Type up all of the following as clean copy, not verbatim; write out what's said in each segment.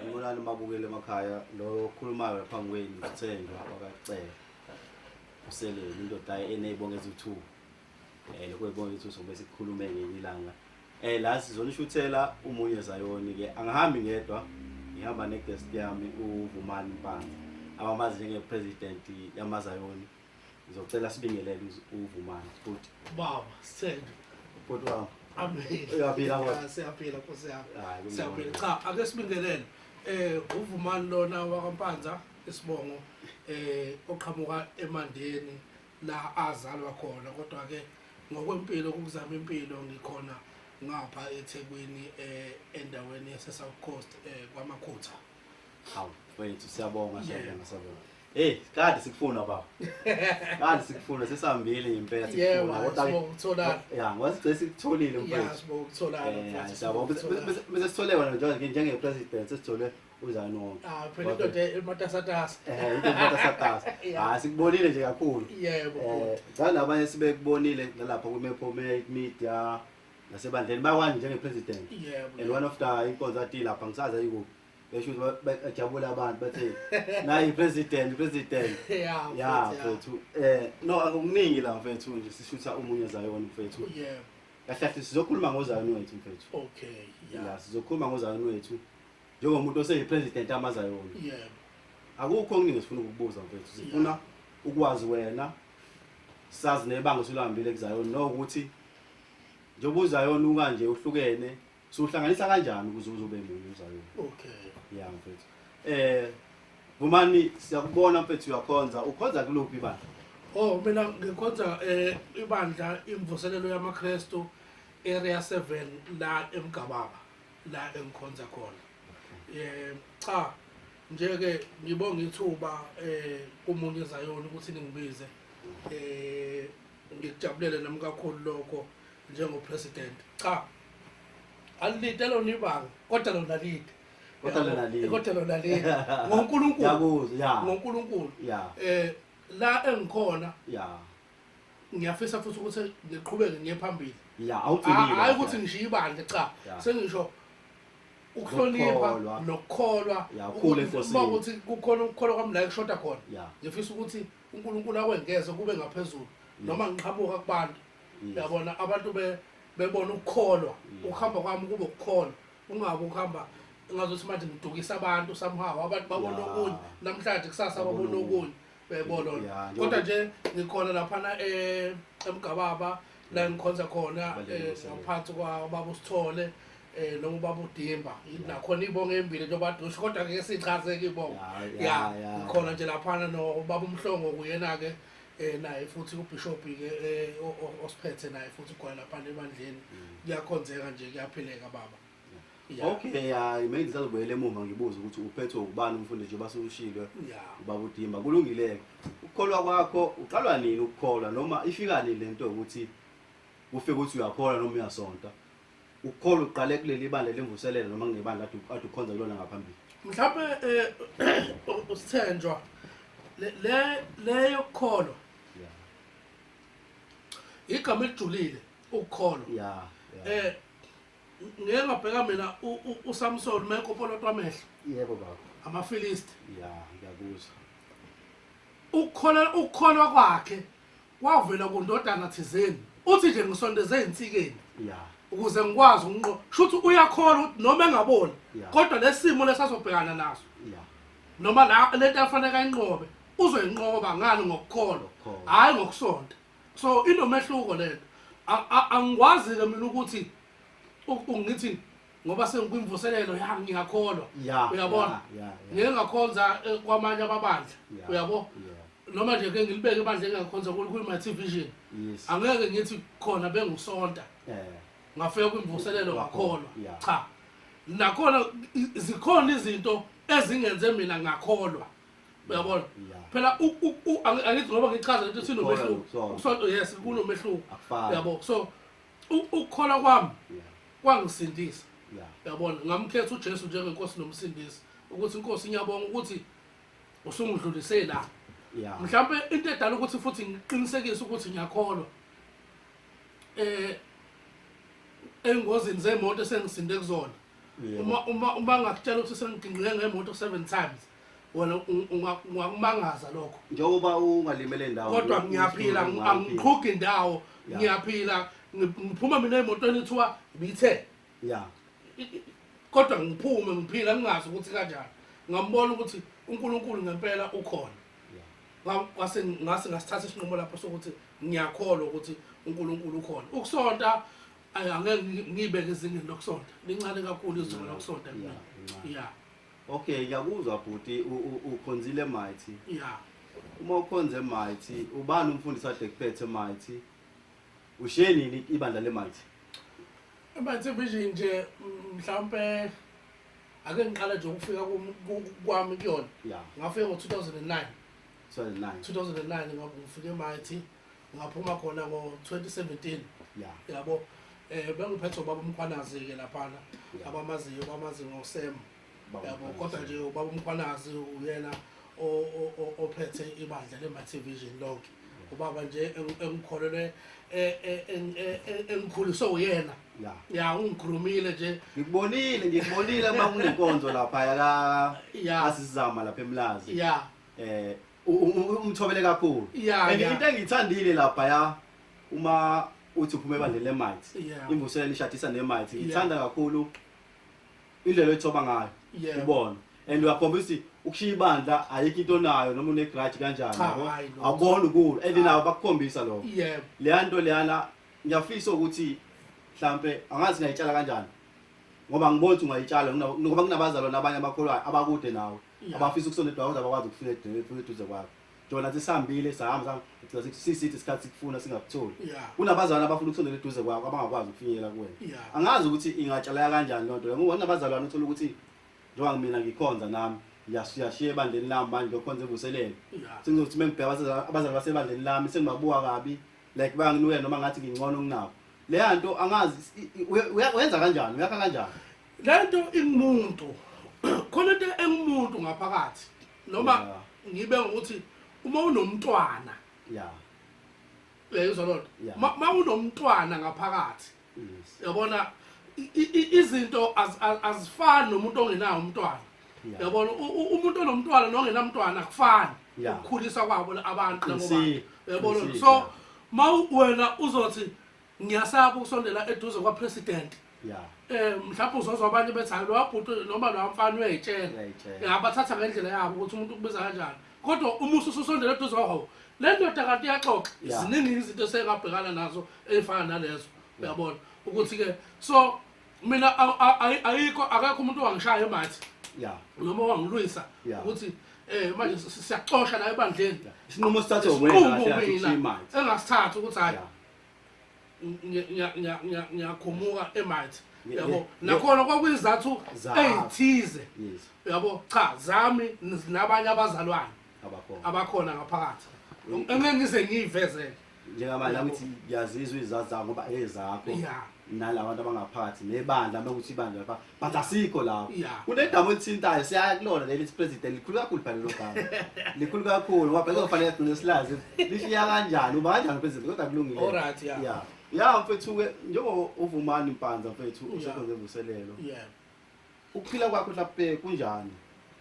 Ngibonani mabukele emakhaya lo khulumayo phambi kwenu uthenjwa wakacela uselele indoda eneyibonga eziwu2 lokho ibonga ethu sobe sikhulume ngelanga la sizonishuthela umunye Zayoni ke angihambi ngedwa ngihamba neguest yami uVumani Mpanza abamazi njenge president yamaZayoni ngizocela sibingelele uVumani futhi baba sithenjwa futhi wami amen uyaphila kodwa siyaphila Nkosi yami hayi siyaphila cha ake sibingelele uVumani lona wakampanza isibongo oqhamuka eMandeni la azalwa khona kodwa ke ngokwempilo ukuzama impilo ngikhona ngapha eThekwini endaweni yase South Coast kwaMakhutha hawu wethu siyabonga kade sikufuna baba kade sikufuna sesihambile impela sikufuna kodwa ya ngwasigcina sikutholile mfethu siyabonga bese sithole wena njenge president sesithole uZanonke phela indoda ematasatasa into matasatasa sikubonile nje kakhulu yebo nalabanye sibekubonile nalapha kuMepo Media nasebandleni bakwani njenge president and one of the inkonzo athi lapha ngisaza yikuphi besho bajabula abantu bathi nayi president ya mfethu no akuningi la mfethu nje sishutha umunye Zayoni mfethu yebo kahle sizokhuluma ngoZayoni wethu mfethu okay la sizokhuluma ngoZayoni wethu njengomuntu oseyipresident yamaZayoni yebo akukho okuningi sifuna ukukubuza mfethu sifuna ukwazi wena sazi nebanga osulambile kuZayoni nokuthi njengoba uZayoni ukanje uhlukene sohlanganisa kanjani ukuze uzobe munye uZayoni okay ya mfethu Vumani siyakubona mfethu uyakhonza ukhonza kuluphi ibandla mina ngikhonza ibandla imvuselelo yamaKristu area 7 la eMgababa la engikhonza khona cha nje ke ngibonga ithuba kumunye Zayoni ukuthi ningibize ngikujabulele nami kakhulu lokho njengo president cha alilide lona ibanga kodwa lona lide kodwa lona lide ngoNkulunkulu yakuzo ya ngoNkulunkulu ya la engikhona ya ngiyafisa futhi ukuthi ngiqhubeke ngiye phambili ya awuthulile hayi ukuthi ngishiye ibandla cha sengisho ukuhlonipha nokukholwa ukuthi kukhona ukukholwa kwami la kushoda khona ngifisa ukuthi uNkulunkulu akwengeze kube ngaphezulu noma ngiqhamuka kubantu uyabona abantu bebona ukukholwa ukuhamba kwami kube ukukholwa ungabe ukuhamba ngazothi manje ngidukisa abantu somehow abantu babona okunye namhlanje kusasa babona okunye bebona kodwa nje ngikhona lapha eMgababa la ngikhonza khona ngaphansi kwababa uSithole noma ubaba uDimba nakhona ibonga embili njengoba dusha kodwa ke sichaze ke ibonga ngikhona nje lapha nobaba uMhlongo kuyena ke naye futhi uBishop ke osiphethe naye futhi khona lapha ebandleni kuyakhonzeka nje kuyaphileka baba okay manje ngizobuyela emuva ngibuza ukuthi uphethwe ubani umfundi nje basushilwe ubaba uDimba kulungile ukukholwa kwakho uqalwa nini ukukholwa noma ifika nini lento ukuthi ufike ukuthi uyakholwa noma uyasonta ukukholwa uqale kuleli ibandla lemvuselelo noma ngebandla ade ukhonza kulona ngaphambili mhlawumbe usithenjwa le yokukholwa igama elijulile ukukholwa ngeke ngabheka mina uSamson mayekopolotwa amehlo yebo baba amaFilisti ngiyakuzwa ukukholwa kwakhe wavela kundodana thizeni uthi nje ngisondeze insikeni ukuze ngikwazi unqo shuthi uyakholwa ukuthi noma engaboni kodwa lesimo lesazobhekana naso noma la lento afanele kayinqobe uzoyinqoba ngani ngokukholwa hayi ngokusonta so inomehluko lento angikwazi ke mina ukuthi ungithi ngoba sengikwimvuselelo ngiyakholwa uyabona ngeke ngakhonza kwamanye amabandla uyabo noma nje ke ngilibeke ibandla engakhonza kuyi TV vision angeke ngithi khona bengisonta ngafika kwimvuselelo ngakholwa cha nakhona zikhona izinto ezingenze mina ngakholwa uyabona phela angithi ngoba ngichaza ukuthi sinomehluko so yes kunomehluko uyabo so ukukholwa kwami kwangisindisa uyabona ngamkhetha uJesu njengenkosi nomsindisi ukuthi inkosi ngiyabonga ukuthi usungidlulise la mhlawumbe into edala ukuthi futhi ngiqinisekise ukuthi ngiyakholwa engozini zemoto esengisinde kuzona uma ngakutshela ukuthi sengiginqike ngemoto 7 times wena ungakumangaza lokho njengoba ungalimele indawo kodwa ngiyaphila angiqhugi indawo ngiyaphila ngiphuma mina emotweni ethiwa ibithe kodwa ngiphume ngiphila ngingazi ukuthi kanjani ngambona ukuthi uNkulunkulu ngempela ukhona ngase ngasithatha isinqumo lapho sokuthi ngiyakholwa ukuthi uNkulunkulu ukhona ukusonta angeke ngibeke izingeni lokusonta lincane kakhulu izolo lokusonta mina okay ngiyakuzwa bhuti ukhonzile Mighty uma ukhonze Mighty ubani umfundisi wakhe kuphethe Mighty ushiye nini ibandla leMighty Mighty Vision nje mhlambe ake ngiqala nje ukufika kwami kuyona ngafika ngo2009 ngifike eMighty ngaphuma khona ngo2017 yabo bengiphethe ubaba uMkhwanazi ke laphana abamaziyo bamazi ngoSem yabo kodwa nje ubaba uMkhwanazi uyena ophethe ibandla leMighty Vision lonke ubaba nje engikholele engikhuliswe uyena ungikhulumile nje ngikubonile uma kunenkonzo lapha asizama lapha eMlazi umthobele kakhulu into engiyithandile lapha uma uthi uphuma ebandleni leMighty imvuselelo ishadisa neMighty ngithanda kakhulu indlela ethoba ngayo ubona and uyakhombisa ukushiya ibandla ayikho into nayo noma une grudge kanjani yabo awubona ukulu and nawo bakukhombisa lokho leya nto leyana ngiyafisa ukuthi mhlambe angazi ngayitshala kanjani ngoba ngibona ukuthi ungayitshala ngoba kunabazalwane abanye abakholwayo abakude nawe abafisa ukusondela kodwa abakwazi ukufika eduze kwakho Jona sisambile sahamba sisithi isikhathi sikufuna singakutholi kunabazalwane abafuna ukusondela eduze kwakho abangakwazi ukufinyelela kuwena angazi ukuthi ingatshala kanjani lonto ngoba nabazalwane uthola ukuthi njengoba mina ngikhonza nami ngiyashiya ebandleni lami manje ngiyokhonza evuselelo sengizothi mengibheka abazalwane basebandleni lami sengibabuka kabi like banginuke noma ngathi ngingcono kunabo leya nto angazi uyenza kanjani uyakha kanjani lento ingumuntu khona into engumuntu ngaphakathi noma ngibe ukuthi uma unomntwana lezolonto ma unomntwana ngaphakathi yabona izinto azifani nomuntu ongenayo umntwana yabona umuntu onomntwana nongenamntwana akufani ukukhulisa kwabo abantu ngoba yabona so ma wena uzothi ngiyasaba ukusondela eduze kwapresident mhlawumbe uzozwa abanye bethi lo wabhuti noma lo mfana uyayitshela yabathatha ngendlela yabo ukuthi umuntu kubiza kanjani kodwa uma ususondela eduze kwawo le ndoda kanti iyaxoxa ziningi izinto esengabhekana nazo ezifana nalezo uyabona ukuthi ke so mina ayikho akekho umuntu wangishaya eMighty noma wangilwisa ukuthi manje siyaxoxa la ebandleni isinqumo sithathe wena engasithatha ukuthi hayi ngiyakhumuka eMighty yabo nakhona kwakuyizathu ezithize yabo cha zami nabanye abazalwane abakhona ngaphakathi engeke ngize ngiyiveze njengamanje ukuthi ngiyazizwa izizathu zami ngoba ezakho nalabantu abangaphakathi nebandla mekuthi ibandla lapha but asikho lapho kunedamo elithintayo siyakulona leli president likhulu kakhulu phela lo gama likhulu kakhulu ngoba phela kufanele sigcine silazi lishiya kanjani uba kanjani president kodwa kulungile alright mfethu ke njengoba uvumani Mpanza mfethu usekhonze evuselelo ukuphila kwakho mhlawumbe kunjani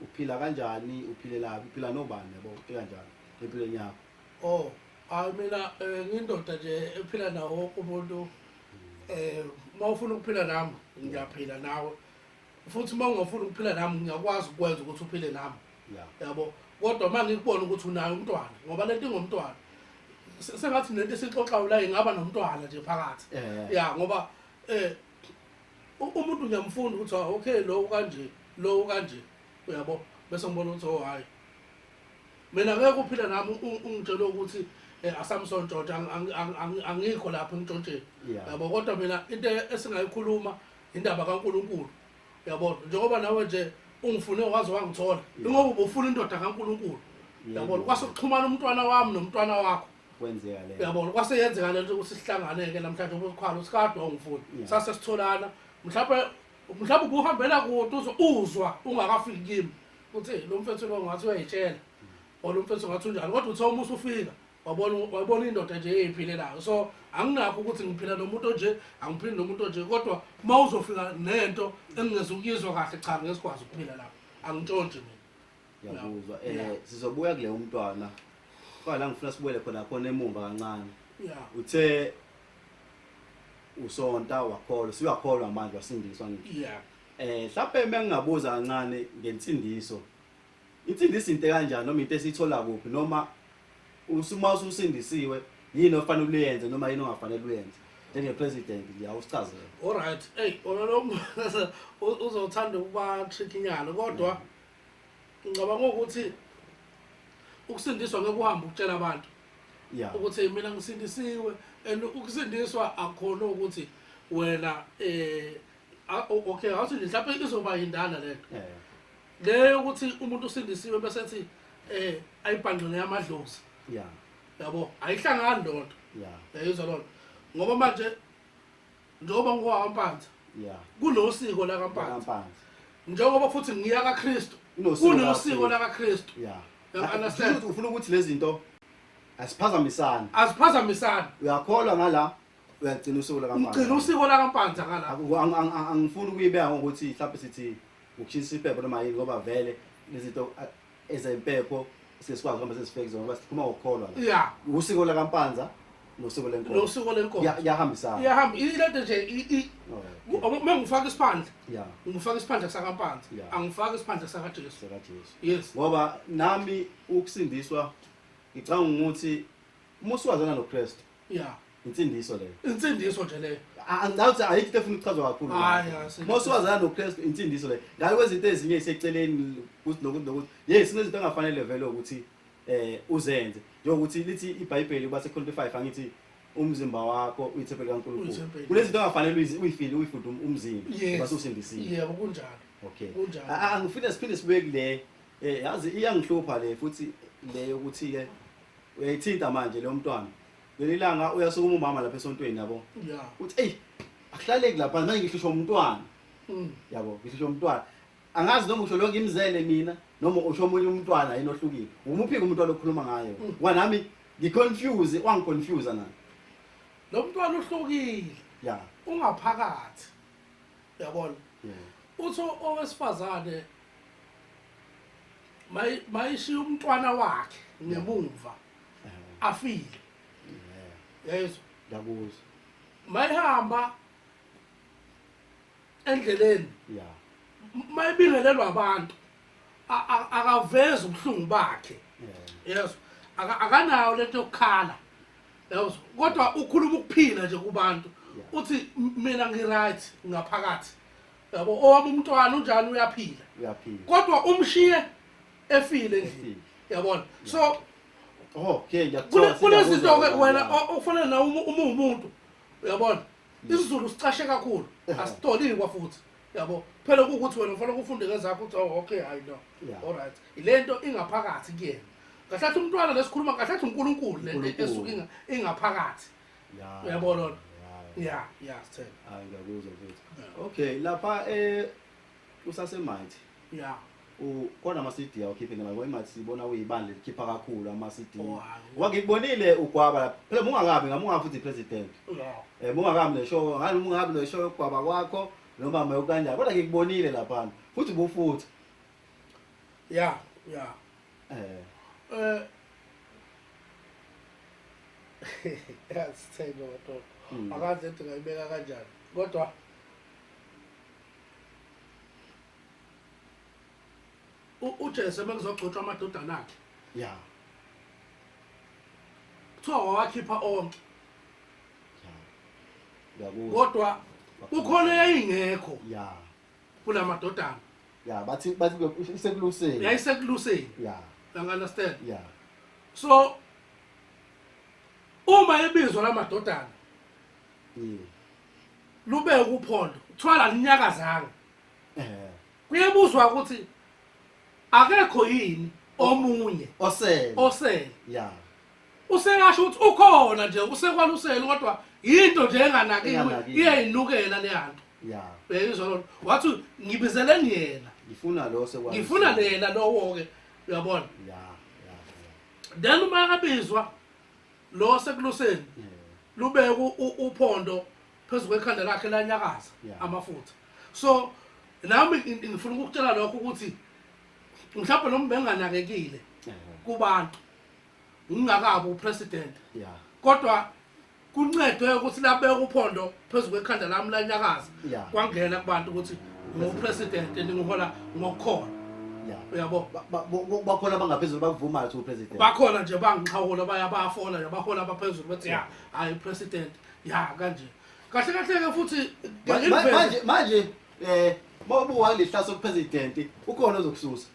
uphila kanjani uphilela uphila nobani yabo uphila kanjani empilweni yakho mina ngindoda nje ephila nawo umuntu mawufuna ukuphila nami ngiyaphila nawe futhi mawungafuna ukuphila nami ngiyakwazi ukwenza ukuthi uphile nami yabo kodwa manje ngikubona ukuthi unayo umntwana ngoba lento ingomntwana sengathi nento esixoxayo la ingaba nomntwana nje phakathi ngoba umuntu ngiyamfunda ukuthi okay lo kanje uyabo bese ngibona ukuthi hayi mina ngeke uphila nami ungitshela ukuthi aSamson George angikho lapha eNtshontsheni yabo kodwa mina into esingayikhuluma indaba kaNkuluNkulu yabo njengoba nawe nje ungifune wazi wangithola ngoba ubufuna indoda kaNkuluNkulu yabo kwasokuxhumana umntwana wami nomntwana wakho kwenzeka le yabo kwaseyenzeka lento ukuthi sihlanganeke namhlanje ubukhalo sikade ungifuni sase sitholana mhlawumbe ubuhambela kude uzwa ungakafiki kimi uthi lo mfethu lo ngathi uyayitshela lo mfethu ngathi unjani kodwa uthe uma usufika wabona indoda nje eyiphilelayo. So anginakho ukuthi ngiphila nomuntu nje angiphili nomuntu nje kodwa uma uzofika nento engingezukuyizwa kahle cha ngesikwazi ukuphila lapho angintshontshe mina. Yabuzwa sizobuya kule umntwana la ngifuna sibuyele khona emumva kancane. Uthe usonta wakholwa siyakholwa manje wasindiswa ngithi. Mhlawumbe mengingabuza kancane ngensindiso. Insindiso into kanjani noma into esithola kuphi noma usuma ususindisiwe yini ofanele uyenze noma yini ongafanele uyenze njenge president ngiyawusichazela. Alright, lo uzothanda ukuba tricky nyana kodwa ngicabanga ukuthi ukusindiswa ngeke uhambe ukutshela abantu ukuthi mina ngisindisiwe and ukusindiswa akhona ukuthi wena okay awuthi mhlawumbe izoba yindala lento le ukuthi umuntu usindisiwe bese ethi ayibhangqene yamadlozi yabo ayihlangani lonto yayizwa lonto ngoba manje njengoba ngowampanza kunosiko la kaMpanza njengoba futhi ngiya kaKristu kunosiko la kaKristu understand ufuna ukuthi lezi zinto asiphazamisana uyakholwa ngala uyagcina usiko la kaMpanza ngicina usiko la kaMpanza ngala angifuni ukuyibeka ngokuthi mhlawumbe sithi ukushisa iphepho noma yini ngoba vele lezi zinto ezempepho sesikwazi ngoba sesifike zona ngoba sikhuluma ngokholwa la usiko la kaMpanza nosiko lenkonzo yahambisana yahamba ilento nje mangifaka isiphandla ngifaka isiphandla sakaMpanza angifaka isiphandla sakaJesu yes ngoba nami ukusindiswa ngicanga ukuthi umuswazana noKristu insindiso leyo insindiso nje leyo angathi ayikho efuna ukuchazwa kakhulu umuswazana noKristu insindiso leyo ngalo kwezinto ezinye iseceleni ukuthi nokuthi yes inezinto engafanele vele ukuthi uzenze njengokuthi lithi iBhayibheli base Colossae 5 angithi umzimba wakho uyithempeli kaNkulunkulu kunezinto engafanele uyifunde umzimba base usindisiwe yebo kunjalo okay angifuna siphinde sibuye kule yazi iyangihlupha le futhi le ukuthi ke uyayithinta manje lo mntwana lelilanga uyasukuma umama lapha esontweni yabo uthi akuhlaleki lapha manje ngihlushwa umntwana yabo ngihlushwa umntwana angazi noma usho lonke imzele mina noma usho omunye umntwana yini ohlukile umuphi umntwana okhuluma ngayo nami ngiconfuse wangiconfuse nani lo mntwana uhlukile ungaphakathi yabona uthi owesifazane mayishi umntwana wakhe ngemumva afile yeso yakuzo mayihamba endleleni mayibingelelwa abantu akaveza ubuhlungu bakhe yeso akanayo lento yokukhala yeso kodwa ukhuluma ukuphila nje kubantu uthi mina ngiright ngaphakathi yabo owami umntwana unjani uyaphila kodwa umshiye efile endlini yabona so okay kunezinto wena ofanele na umuntu uyabona isiZulu sicashe kakhulu asitolikwa futhi yabo phela ukuthi wena ufanele ufunde ngezakho uthi okay I know alright ilento ingaphakathi kuyena ngahlathi umntwana lesikhuluma ngahlathi uNkulunkulu lento esuka ingaphakathi uyabona yeah sithele ngiyakuzwa futhi okay lapha usasemight ukona ama-CD awukhiphe ngoba imathi sibona uyibandla likhipha kakhulu ama-CD ngikubonile ugwaba phela ungakabi futhi president ungakabi neshow ngani ungakabi neshow yokugwaba kwakho noma mayo kanjani kodwa ngikubonile lapha futhi ubufutha sithele kodwa akaze ethi ngayibeka kanjani kodwa uJesu mekuzogcotshwa amadodana akhe kuthiwa wawakhipha onke kodwa kukhona yayingekho kula madodana bathi isekuluseni yayisekuluseni understand so uma ebizwa la madodana lubeke uphondo kuthiwa linyakazanga kuyabuzwa ukuthi akekho yini omunye osele usekasho ukuthi ukhona nje usekwalusela kodwa into nje enganakiwe iyayinukela le yanto uyayizwa lo wathi ngibizeleni yena ngifuna lela lowo ke uyabona then uma akabizwa lo sekuluseni lubeka uphondo phezulu kwekhanda lakhe lanyakaza amafutha so nami ngifuna ukukutshela lokho ukuthi mhlawumbe noma benganakekile kubantu ngingakabi upresident kodwa kuncedwe ukuthi labeka uphondo phezulu kwekhanda lami lanyakaza kwangena kubantu ukuthi ngopresident ningihola ngokukhola uyabo bakhona abangaphezulu bakuvumayo ukuthi upresident bakhona nje bangiqhawula bayabafona nje bahola abaphezulu bethi ya hayi president ya kanje kahle kahle ke futhi manje mabuwa lehlaso kupresident ukhona ozokususa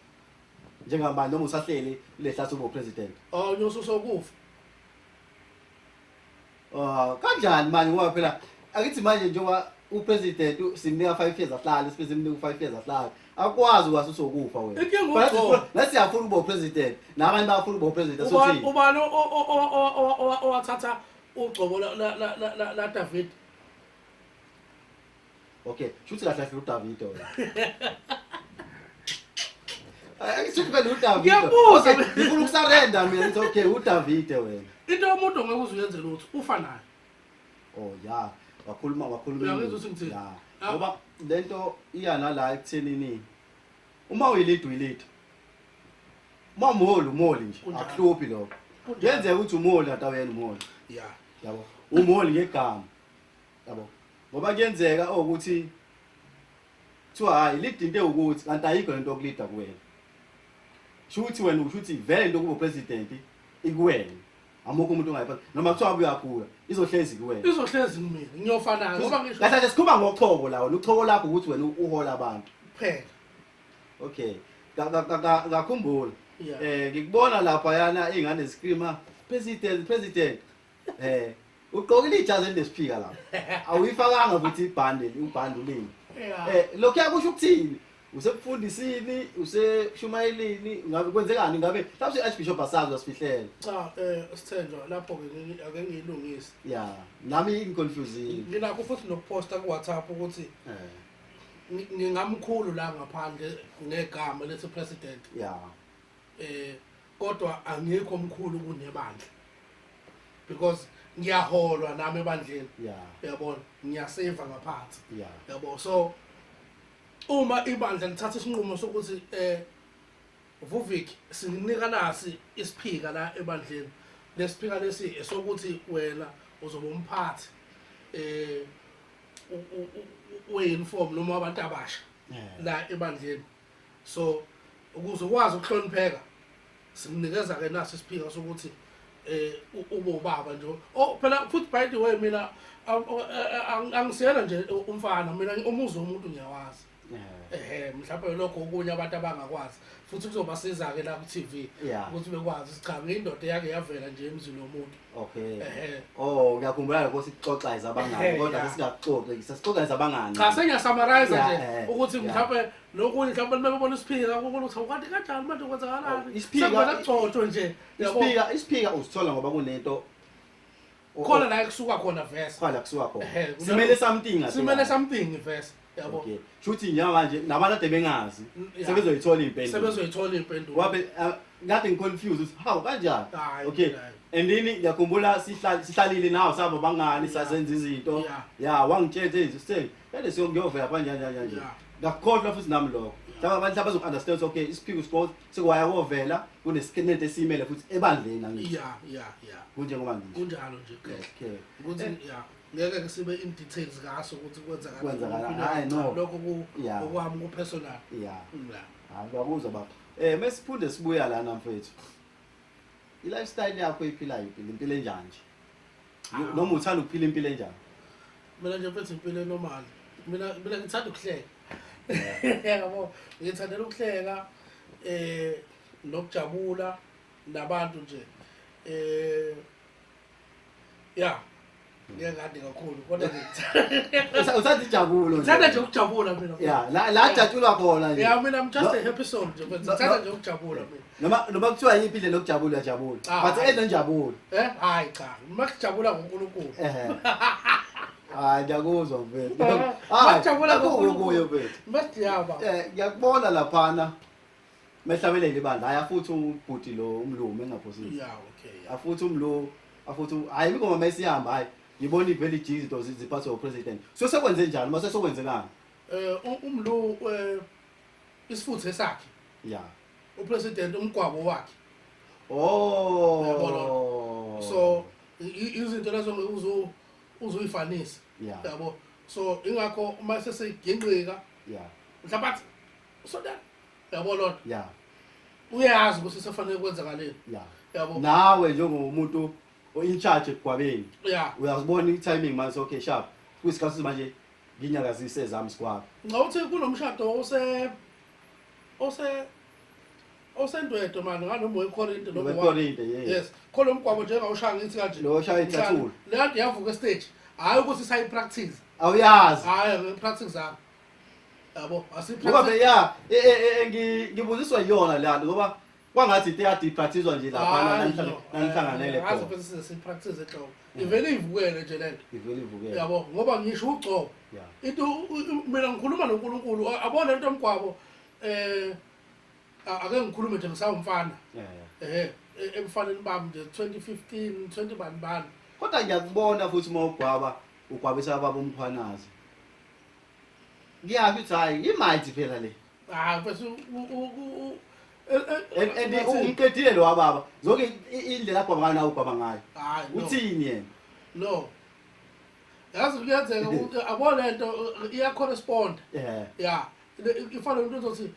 njengamanje noma usahleli lehlaso kupresident nyosusa ukufa kanjani manje ngoba phela akithi manje njengoba upresident simnika 5 years ahlala simnika 5 years ahlala akwazi kwasusa ukufa wena nasiyafuna ukuba upresident nabantu bafuna ukuba upresident sothi ubani owathatha ugcobo la David okay shuthi kahle kahle uDavid wena ayisuka uDavid okay ngifuna ukusarenda mina ngithi okay uDavid wena into umuntu ongeke uzuyenze lutho ufa naye ya wakhuluma uyangizwa ukuthi ya ngoba lento iyana la ekuthenini uma uyilid uma umoli nje akuhluphi lokho yenzeka ukuthi umoli atawena umoli yabo umoli ngegama yabo ngoba kuyenzeka ukuthi kuthiwa hayi lead into ukuthi kanti ayikho lento yokulida kuwena shuthi wena ushuthi vele into kuba president ikuwena amukho umuntu ongayiphatha noma kuthiwa uyakhula izohlezi kuwena izohlezi kumina ngiyofana ngoba ngisho kahle sikhuma ngochoko lawo uchoko lakho ukuthi wena uhola abantu phela okay ngakhumbula ngikubona lapha yana ingane screamer president ugqokile ijazi elesiphika lapha awuyifakanga ukuthi ubhande ulini lokho yakusho ukuthini usekufundisini useshumayelini ngabe kwenzekani ngabe mhlawumbe iArchbishop asazi asifihlele cha sithenjwa lapho ke ake ngiyilungise nami inconfusing ngilakho futhi nokuposta ku WhatsApp ukuthi ngingamkhulu la ngaphandle negama lethi president kodwa angikho omkhulu kunebandla because ngiyaholwa nami ebandleni uyabona ngiyaseva ngaphansi yabo so uma ibandla lithatha isinqumo sokuthi Vuvik sinika nasi isiphika la ebandleni lesiphika lesi sokuthi wena uzoba umphathi we-uniform noma abantu abasha la ebandleni so ukuze ukwazi ukuhlonipheka sikunikeza ke nasi isiphika sokuthi ube ubaba nje phela futhi by the way mina angisiyena nje umfana mina umuzi womuntu ngiyawazi mhlawumbe lokho okunye abantu abangakwazi futhi kuzobasiza ke la ku TV ukuthi bekwazi cha ngiyindoda yake yavela nje emzini womuntu okay ngiyakhumbula ukuthi sixoxa izabangani kodwa singaxoxe sixoxa izabangani cha sengiyasummarize nje ukuthi mhlawumbe lokunye mhlawumbe bebona isiphika ukuthi awukade kanjani manje kwenzakalani isiphika kuxoxo nje isiphika usithola ngoba kunento khona la kusuka khona verse khona kusuka khona simele something verse yabo okay shuthi manje nabantu ade bengazi sebezoyithola impendulo wabe ngathi ngiconfused ukuthi how kanjani okay and then ngiyakhumbula sihlalile nawo sabo bangani sasenza izinto wangitshela izinto sele siyongiyovela kanjani ngakukhohlwa futhi nami lokho abantu abazounderstand okay isiphiko sport sekwaya kovela kunesikhenete esimele futhi ebandleni nangithi kunje ngoba ngisho kunjalo nje okay ukuthi ngeke sibe in details ngaso ukuthi kwenzakala hayi no lokho okwami ku personal ngiyakuzwa baba mesiphunde sibuya lana mfethu i-lifestyle yakho iphila impilo enjani noma uthanda ukuphila impilo enjani mina nje mfethu impilo enormal mina ngithanda ukuhleka yabo ngithandela ukuhleka nokujabula nabantu nje ngiyangadi kakhulu kodwa uthanda ijabulo ngithanda nje ukujabula mina la jatshulwa khona nje mina I'm just a happy soul nje ngithanda nje ukujabula mina noma kuthiwa yiphi le lokujabula uyajabula but enenjabulo hayi cha uma kujabula ngoNkulunkulu hayi ngiyakuzwa mfethu ngiyajabula ngoNkulunkulu mfethu masiyaba ngiyakubona laphana mehlabelele ibandla hayi futhi ubhuti lo umlumi engaphosisi okay afuthi umlo afuthi hayi ingoma mayisihamba hayi ngibona ivele ijizo ziphathwa upresident so sekwenze njani mase sokwenzekani umlo isifuthe sakhe upresident umgwabo wakhe so izinto lezo uzoyifanisa yabo so ingakho mase seyigenqika mhlawumbe so that yabo lo uyazi ukuthi sefanele kwenzakaleni yabo nawe njengomuntu in charge ekugwabeni uyazibona i-timing manje okay sharp kuyisikhathi manje nginyakazise ezami sikwakho ngawuthi kunomshado osendwedo manje nganoma wekorinte noma wekorinte yes khona umgwabo njengawushaya ngithi kanje lo shaya ithathula le kade yavuka stage hayi ukuthi sayi practice awuyazi hayi practice zami yabo asipractice ngibuziswa yona le nto ngoba kwangathi iyadi practice nje lapha nanihlanganele khona ngaze bese practice ehloko ivele ivukele nje lento ivele ivukele yabo ngoba ngisho ugcobo into mina ngikhuluma noNkulunkulu abona lento omgwabo ake ngikhulume nje ngisawumfana ebufaneni bami nje 2015 20 bani kodwa ngiyakubona futhi uma ugwabisa baba umphanazi ngiyazi ukuthi hayi imighty phela le bese umqedile lo wababa zonke indlela agwaba ngayo ugwaba ngayo uthini yena no yazi kuyenzeka ukuthi abona lento iya correspond ifana into ezothi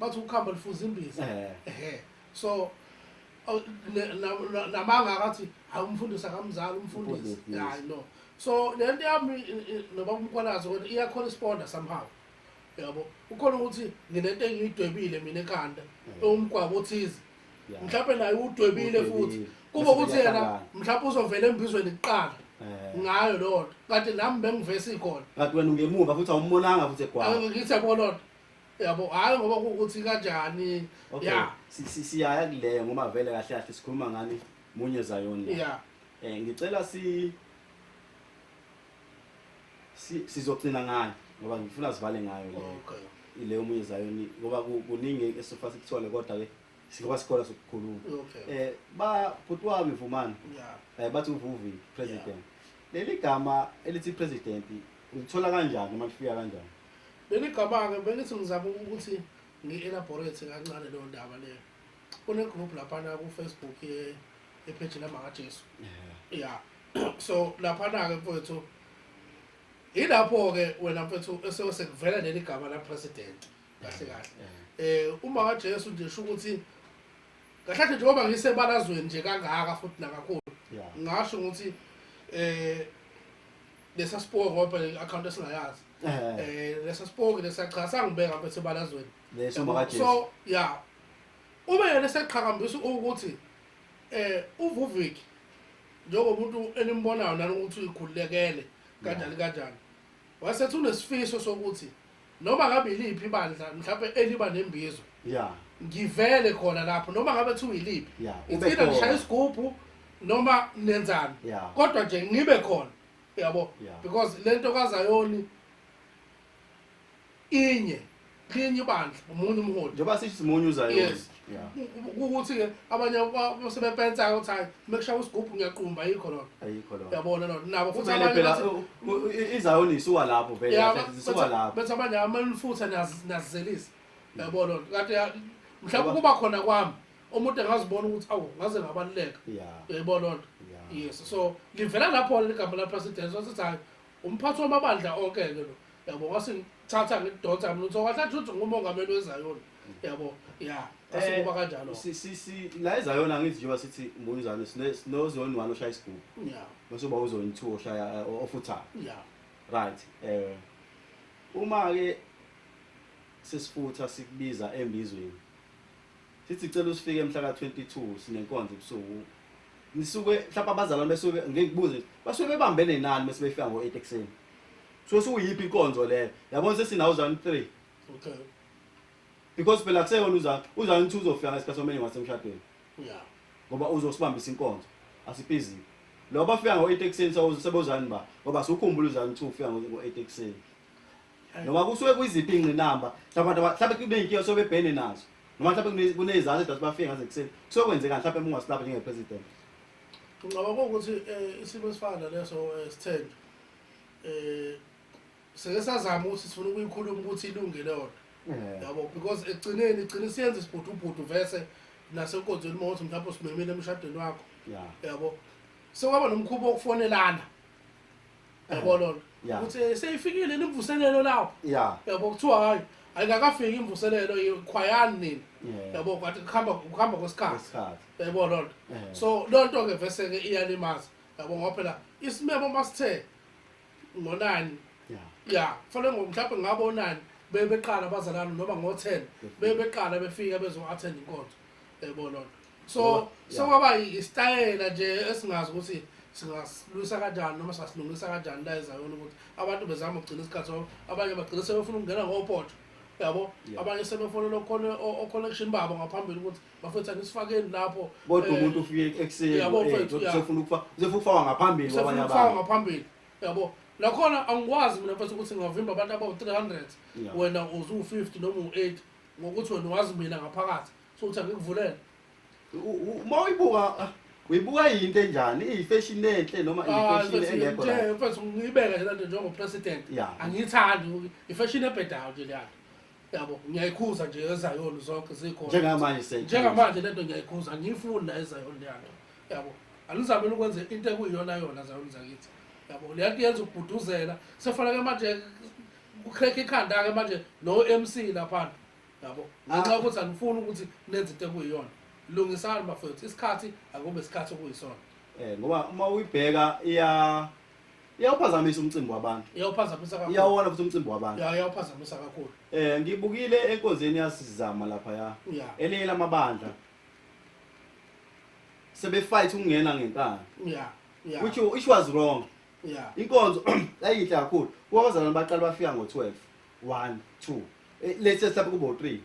bathi ukhamba lifuza imbiza so namanga akathi awumfundisa kamzala umfundisi hayi no so lento yami noba umkhwanazi ukuthi iya correspond somehow yabo ukhona ukuthi nginento engiyidwebile mina ekhanda umgwabo othize mhlawumbe naye udwebile futhi kuba ukuthi yena mhlawumbe uzovela embizweni kuqala ngayo lo nto kanti nami bengivese ikhona kanti wena ungemuva futhi awumbonanga futhi egwaba ngithi yabona lo yabo hayi ngoba ukuthi kanjani siyaya kuleyo ngoba vele kahle kahle sikhuluma ngani munye zayoni ngicela sizocina ngayo ngoba ngifuna sivale ngayo leyo munye zayoni ngoba kuningi esifasa kuthole kodwa ke sikuba sikhola sokukhuluma bhuti wami Vumani bathi uVuvi president leli gama elithi president ulithola kanjani noma lifika kanjani leli gama ke bengithi ngizama ukuthi ngi-elaborate kancane leyo ndaba leyo kune group lapha ku Facebook epage lamaJesu so lapha ke mfowethu ilapho ke wena mfethu esekuvela leli gama la president kahle kahle uma kaJesu nje sho ukuthi kahle njengoba ngisebalazweni nje kangaka futhi nakakhulu ngasho ukuthi lesa sport ngoba account esingayazi lesa sport lesachaza ngibeka mfethu ebalazweni so ube yena seqhakambisa ukuthi uVuvik njengoba umuntu enimbonayo nanokuthi uyikhulekele kanjani wasethi unesifiso sokuthi noma ngabe iliphi ibandla mhlawumbe eliba nembizo ngivele khona lapho noma ngabe thi uyiliphi ithina ngishaya isigubhu noma nenzani kodwa nje ngibe khona yabo because lento kaZayoni linye ibandla umuntu umholi njengoba sithi simunye uZayoni ukuthi ke abanye basebenza ukuthi hayi mekushawa isigubhu ngiyaqumba ayikho lona yabona lona nabo futhi abanye phela iZayoni isuka lapho vele isuka lapho bese abanye amanifutha nazizelisa yabona kanti mhlawumbe kuba khona kwami umuntu engazibona ukuthi awu ngaze ngabaluleka yabona lona yes so livela lapho ligama la president wasithi hayi umphathi wamabandla onke ke lo yabo ngasithatha ngidonsa mina utho kahle ukuthi ngumongameli weZayoni yabo asikuba kanjalo la eZayoni angithi njengoba sithi umbonizana sinozoni 1 oshaya isigubhu bese uba uzoni 2 oshaya ofuthayo right uma ke sesifutha sikubiza embizweni sithi cela usifike emhla ka22 sinenkonzo ebusuku nisuke mhlawumbe abazalwane besuke ngikubuze basuke bebambene nani bese befika ngo8 ekseni so suyiphi inkonzo leyo yabona sesinawo uzani 3 because phela kuseyona uzani 2 uzofika ngesikhathi someni ngasemshadweni ngoba uzosibambisa inkonzo asibhizi lo bafika ngo8 ekseni sebozani ba ngoba sukhumbula uzani 2 ufika ngo8 ekseni noma kusuke kuyiziphi ingqinamba mhlawumbe kube inkinga sobebhene nazo noma mhlawumbe kunezizathu edathi bafike ngaze kuseni kusokwenzeka mhlawumbe ungasilapha njengepresident. Ngicabanga ukuthi isimo esifana naleso sithenjwe seke sazama ukuthi sifuna ukuyikhuluma ukuthi ilungile yona. Yabo because igcine siyenza isibhudubhudu vese nasenkonzweni mawuthi mhlawumbe simemile emshadweni wakho. Yabo sekwaba nomkhubo wokufonelana. Yabo lona ukuthi seyifikile imvuselelo lapho. Yabo kuthiwa hayi ayikakafiki imvuselelo ikhwayani nini. Yabo kwathi kuhamba kwesikhathi. Yabo lona so lonto ke vese ke iyalimaza. Yabo ngoba phela isimemo masithe ngo9 fanele mhlawumbe ngabo 9 bebeqala abazalana noma ngo10 bebeqala befika bezo-attend inkonzo. Yabo lona so kwaba istyle nje esingazi ukuthi singasilwisa kanjani noma sasilungisa kanjani la ezayona ukuthi abantu bezama ukugcina isikhathi abanye bagcina sebefuna ukungena ngopoto. Yabo abanye sebefonela o-connection babo ngaphambili ukuthi bafetha nisifakeni lapho bodwa umuntu ufike ekuseni usefuna ukufaka ngaphambili kwabanye abantu ngaphambili. Yabo lakhona angikwazi mina mfethu ukuthi ngavimba abantu abawu300 wena uzu50 noma u8 ngokuthi wena wazi mina ngaphakathi so uthi angikuvulele. Uma uyibuka yinto enjani ifashion enhle noma ifashion engekho nje mfethu ngiyibeka nje lento njengopresident angiyithandi ifashion ebhedayo nje leyo. Yabo ngiyayikhuza nje ezayona zonke zikhona njengamanje lento ngiyayikhuza ngiyifuni la ezayona leyo. Yabo alizamela ukwenza into ekuyiyona yona zayona zakithi. Yabo leyanto yenza ukubhuduzela sefana ke manje ukhrekhe ikhanda ke manje no MC lapha. Yabo ngenxa ukuthi anifuni ukuthi nenze into ekuyiyona lungisani bafethu isikhathi akube isikhathi okuyisona. Ngoba uma uyibheka iyawuphazamisa umcimbi wabantu. Iyawuphazamisa kakhulu. Iyawona futhi umcimbi wabantu. Iyawuphazamisa kakhulu. Ngibukile enkonzweni yasizama lapha elinye lamabandla sebefight ukungena ngenkani. Which was wrong. Inkonzo ayinhle kakhulu. Kwabazalwane baqala bafika ngo12 1 2 let's say lapho kubo 3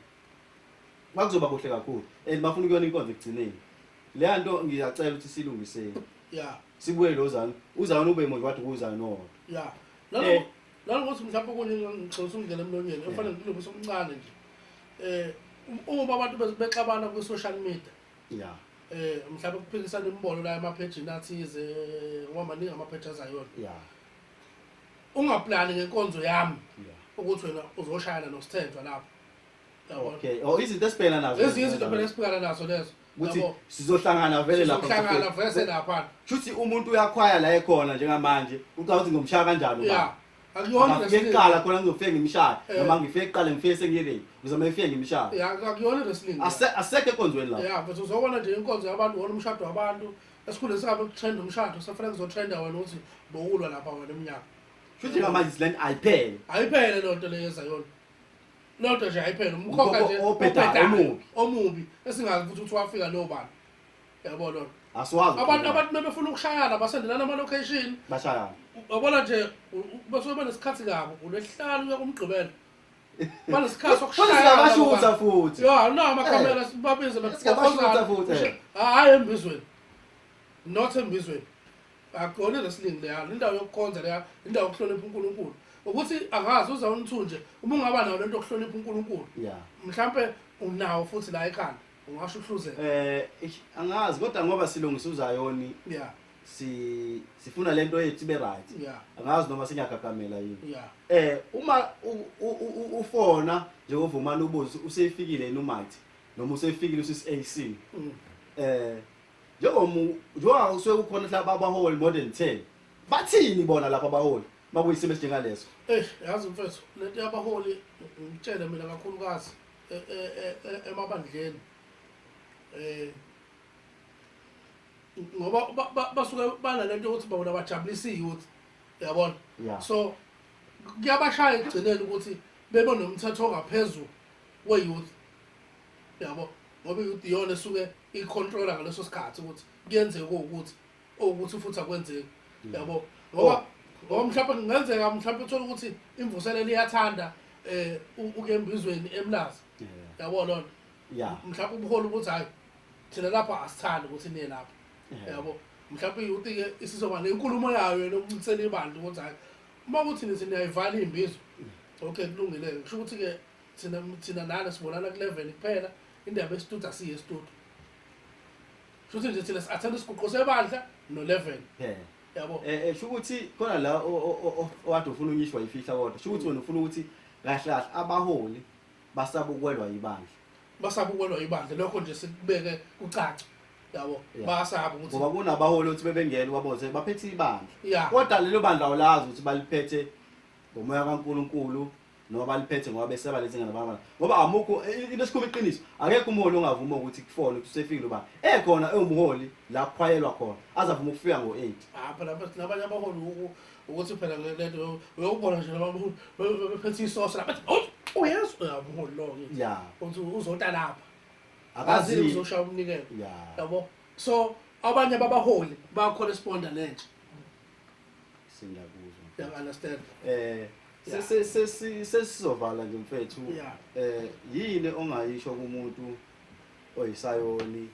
bakuzoba kuhle kakhulu bafuna ukuyona inkonzo ekugcineni. Le nto ngiyacela ukuthi silungiseni. Sibuye lozana uzana ube manje wathi kuzana no. Lalo ukuthi mhlawumbe kuningixoxa ungena emlonyeni efanele ngilungise omncane nje. Uma abantu bexabana ku social media. Mhlawumbe kuphikisana imbono la emapage nathize ngoba amapage azayona. Ungaplani ngenkonzo yami ukuthi wena uzoshayana noSithenjwa lapho. Okay. Izinto esibhekana nazo. Izinto phela esibhekana nazo lezo. Ukuthi sizohlangana vele lapha. Sizohlangana vese lapha. Shuthi umuntu uyakhwaya la ekhona njengamanje ucabanga ukuthi ngomshaya kanjani uba. Akuyona wrestling. Ngiqala khona ngizofika ngimshaya noma ngifike eqala ngifike sengiyeleni ngizoma ngifike ngimshaya. Akuyona wrestling. Asekho enkonzweni la. But uzobona nje inkonzo yabantu wona umshado wabantu esikhule singabe ukutrend umshado safanele kuzotrenda wena ukuthi bokulwa lapha wena eminyaka. Shuthi ngamanje silani ayiphele. Ayiphele lonto leyeza yona. Lonto nje ayiphele umkhokha nje omubi esingazi ukuthi wafika lo bani. Yabo lona. Asiwazi. Abantu bebefuna ukushayana basendelana ama location. Bashayana. Ubona nje basuke benesikhathi kabo ulehlalo uya kumgqibelo. Banesikhathi sokushayana. Bashutha futhi. No amakhamera babize bashutha futhi. Hayi embizweni. Not embizweni. Akona wrestling leya indawo yokukhonza leya indawo yokuhlonipha uNkulunkulu. Ukuthi angazi uzawunithunje uma ungaba nayo lento yokuhlonipha uNkulunkulu. Mhlambe unawo futhi la ekhanda ungasho uhluzeke. Angazi kodwa ngoba silungisa uzayoni. Sifuna lento yethu be right. Angazi noma sinyagagamela yini. Uma ufona nje ovumana ubuzo useyifikile inumathi noma useyifikile usis-AC. Njengoba usuke ukhona la abaholi more than 10. Bathini bona lapha abaholi? Makuyisimo esinjengaleso. Yazi mfethu lento yabaholi ngitshele mina kakhulukazi emabandleni. Ngoba basuke banalento ukuthi babona bajabulisa iyouth. Yabona? So kuyabashaya ekugcineni ukuthi bebe nomthetho ongaphezulu we-youth. Yabo? Ngoba i-youth iyona esuke icontrola ngaleso sikhathi ukuthi kuyenzeka ukuthi futhi akwenzeki. Yabo? Ngoba mhlawumbe kungenzeka mhlawumbe uthola ukuthi imvuselelo iyathanda uke embizweni emlazi. Yabo lona? Mhlawumbe ubuholi ukuthi hayi thina lapha asithandi ukuthi niye lapha. Yabo? Mhlawumbe iyouth ke isizoba nenkulumo yayo yokuncitsela ibandla ukuthi hayi uma kuthi niyayivala imbizo. Okay kulungile. Kusho ukuthi ke thina nana sibonana ku11 kuphela indaba esitudio asiye esitudio futhi nje thina athanda isiguqo sebandla no11 yabo sho ukuthi khona la owade ufuna unyishwa yifihla kodwa sho ukuthi wena ufuna ukuthi kahle kahle abaholi basabukwelwa ibandla lokho nje sikubeke kucaca yabo bayasaba ukuthi ngoba kunabaholi ukuthi bebengena kwaboze baphethe ibandla kodwa lelo bandla awulazi ukuthi baliphethe ngomoya kaNkuluNkulu noma baliphethe ngoba beseba lezingane nabanye ngoba amukho into esikhulu iqiniso akekho umholi ongavuma ukuthi kufone ukuthi usefikile uba ekhona ewumholi la kukhwayelwa khona azavuma ukufika ngo8 lapha nabanye abaholi ukuthi phela lento uyobona nje abaholi bephethe isoso lapha uyezwa umholi lo ngithi uzota lapha akazi uzoshaya umnikelo yabo so abanye babaholi ba corresponda nentsha singakuzwa understand sesizovala nje mfethu yini ongayisho kumuntu oyisayoni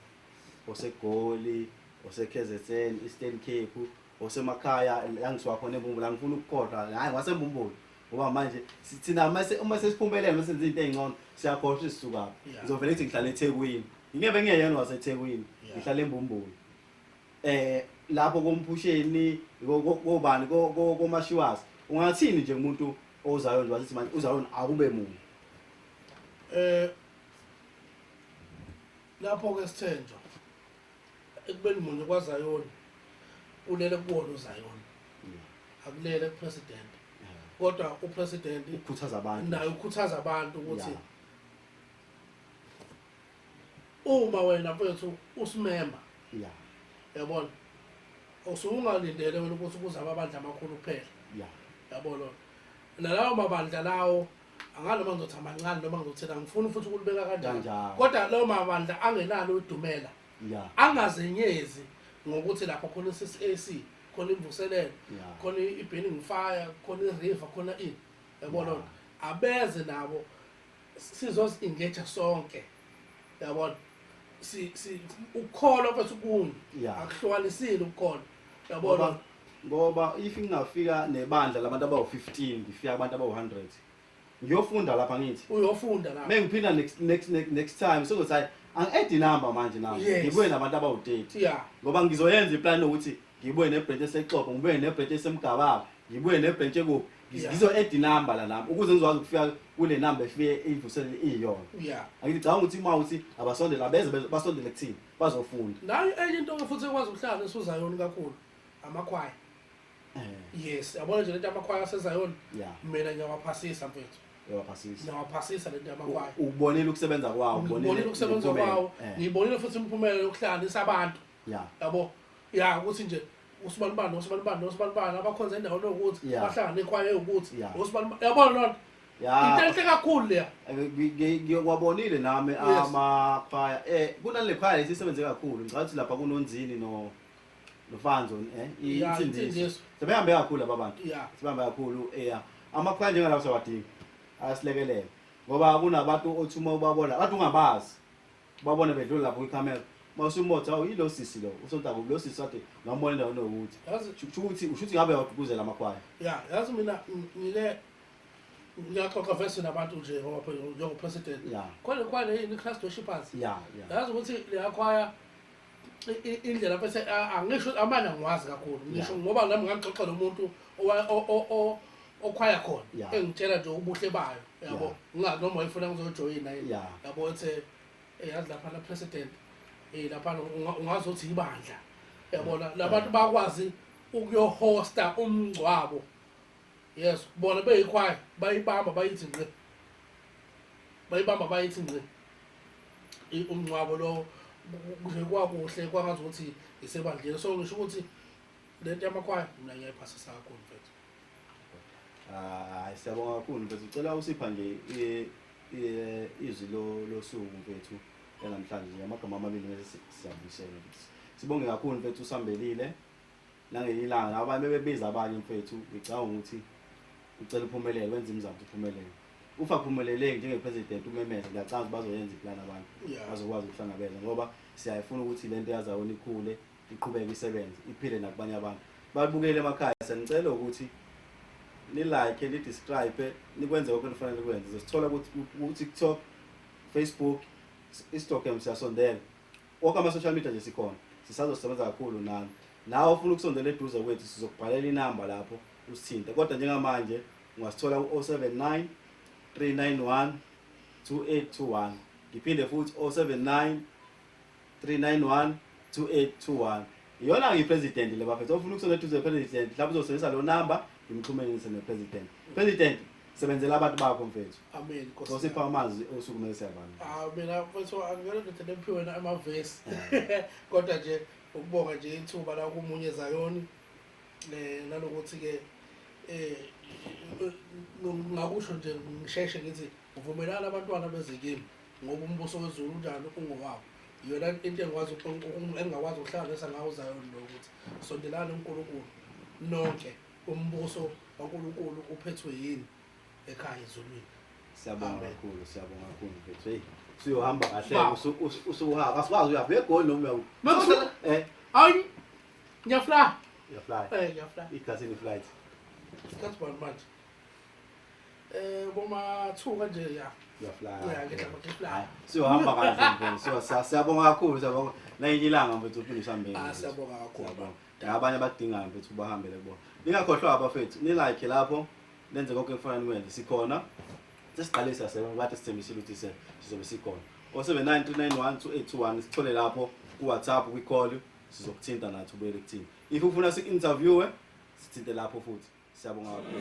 osegoli oseKZN Eastern Cape osemakhaya yangiswa khona eMbumbulu ngifuna ukukhohlwa hayi ngaseMbumbulu ngoba manje sithina uma sesiphumelele mesenze into ezingcono siyakhohlwa isisuka ngizovela ethi ngihlala eThekwini ngeke ngiyena waseThekwini ngihlala eMbumbulu lapho komphusheni kobani komashiwazi ungathini nje umuntu ozayo nje wasithi manje uzayo akube mungu lapho ke sithenjwa ekubeni munye kwaZayoni ulele kuwona uZayoni akulele kupresident kodwa upresident ukhuthaza abantu naye ukhuthaza abantu ukuthi uma wena mfethu usimemba yabona usungalindele wena ukuthi kuzaba abandla amakhulu kuphela yabona nalawo mabandla lawo anganoma ngizothi amancane noma ngizothela ngifuna futhi ukulibeka kanjani kodwa lawo mabandla angenalo udumela angazenyezi ngokuthi lapha khona iCCAC khona imvuselelo khona iBurning Fire khona iRiver khona ini yabona abeze nabo sizozi engage sonke yabona si ukholo mfethu kuni akuhlukanisile ukholo yabona ngoba if ngingafika nebandla labantu abawu15 ngifika abantu abawu100 ngiyofunda lapha ngithi uyofunda lapha mengiphinda next time sokuthi hayi angi-add number manje nawo ngibuye nabantu abawu30 ngoba ngizoyenza iplan ukuthi ngibuye nebranch esexoxo ngibuye nebranch esemgababa ngibuye nebranch ekuphi ngizo-add number la lapho ukuze ngizokwazi ukufika kule number efike ivuselele iyona angicabanga ukuthi uma uthi abasondela beze basondele kuthini bazofunda nayo enye into futhi ekwazi ukuhlala eSuzayoni kakhulu amakhwaya yes yabona nje lento amakhwaya aseZayoni mina ngiyawaphasisa mfethu ngiyawaphasisa lento yamakhwaya ubonile ukusebenza kwawo ubonile ukusebenza kwawo ngibonile futhi impumela yokuhlanganisa abantu yabo ukuthi nje usibalibani abakhonza endaweni ukuthi bahlangane ekhwaya ukuthi usibalibani yabona lona into enhle kakhulu leya ngiyokwabonile nami amakhwaya kunale khwaya lesisebenze kakhulu ngicathi lapha kunonzini nofanzo itsindiso sebehambe kakhulu abantu sebehambe kakhulu amakhwaya njengalawo sawadinga ayasilekelela ngoba kunabantu othi uma ubabona bathi ungabazi babone bedlula lapho kwicamera mawusumotha yilo sisi lo usontaku lo sisi wathi ngambona endaweni ukuthi ushuthi ngabe yaqhubuzela amakhwaya yazi mina ngile ngiyaxoxa vese nabantu nje ngoba njengopresident khona yini class worshippers yazi ukuthi leyakhwaya indlela bese angisho amanye ngiwazi kakhulu ngisho ngoba nami ngixoxa nomuntu okhwaya khona engitshela nje ubuhle bayo yabo ngazi noma uyifuna ngizojoyina yabo ethe yazi lapha la president lapha ungazothi ibandla yabona labantu bakwazi ukuyohosta umngcwabo yes bona beyikhwaya bayibamba bayithi ngqe umngcwabo lo nje kwakuhle kwangazi ukuthi isebandleni so ngisho ukuthi lento yamakhwaya mina ngiyayiphasisa kakhulu mfethu siyabonga kakhulu mfethu ucela usipha nje izwi losuku mfethu namhlanje amagama amabili bese siyabuyisela sibonge kakhulu mfethu usambelile nangelilanga abanye bebebiza abanye mfethu ngicabanga ukuthi ucela uphumelele wenza imizamo uphumelele ufa phumelele njengepresident umemeze ngiyacanga bazoyenza iplan abantu bazokwazi ukuhlangabeza ngoba siyayifuna ukuthi lento yazawona ikhule iqhubeke isebenze iphile nakubanye abantu babukele emakhaya senicela ukuthi ni like ni subscribe nikwenze konke okufanele nikwenze sithola ukuthi ku TikTok Facebook istock siyasondela wonke ama-social media nje sikhona sisazosebenza kakhulu nami nawe ufuna ukusondela eduze kwethu sizokubhalela inamba lapho usithinte kodwa njengamanje ungasithola ku-079 391 2821 ngiphinde futhi 079 391 2821 iyona ngipresident le bafethu ofuna ukusondela eduze kwepresident mhlawumbe uzosebenzisa lo number ngimxhumanise nepresident president sebenzela abantu bakho mfethu amen Nkosi sipha amazwi osukumele abantu mina mfethu angeke ngithi emphiwe amavesi kodwa nje ukubonga nje ithuba la kumunye Zayoni nalokuthi ke ngakusho nje ngisheshe ngithi uvumelana abantwana bezikimi ngoba umbuso wezulu unjani ungowabo iyona into engikwazi engakwazi ukuhlanganisa ngawo Zayoni lokuthi sondelana uNkulunkulu nonke umbuso kaNkulunkulu uphethwe yini ekhaya ezulwini. Siyabonga kakhulu mfethu hey usuyohamba kahle usuhamba asikwazi uyapha egoli noma hayi ngiyafly ngiyafly ikhathini flight sikhathi manje boma 2 kanje ya uyafly siyohamba kahle mfethu siyabonga kakhulu siyabonga nayinye ilanga mfethu uphinde usihambele siyabonga kakhulu abanye abadingayo mfethu bahambele kubona ningakhohlwa abafethu ni like lapho lenze konke kufanele nikwenze sikhona sesiqalisa sebenza bathi sithembisile ukuthi sizobe sikhona 079 sithole lapho ku WhatsApp kwi call sizokuthinta nathi ubuyele kuthini if ufuna si-interviewe sithinte lapho futhi siyabonga kakhulu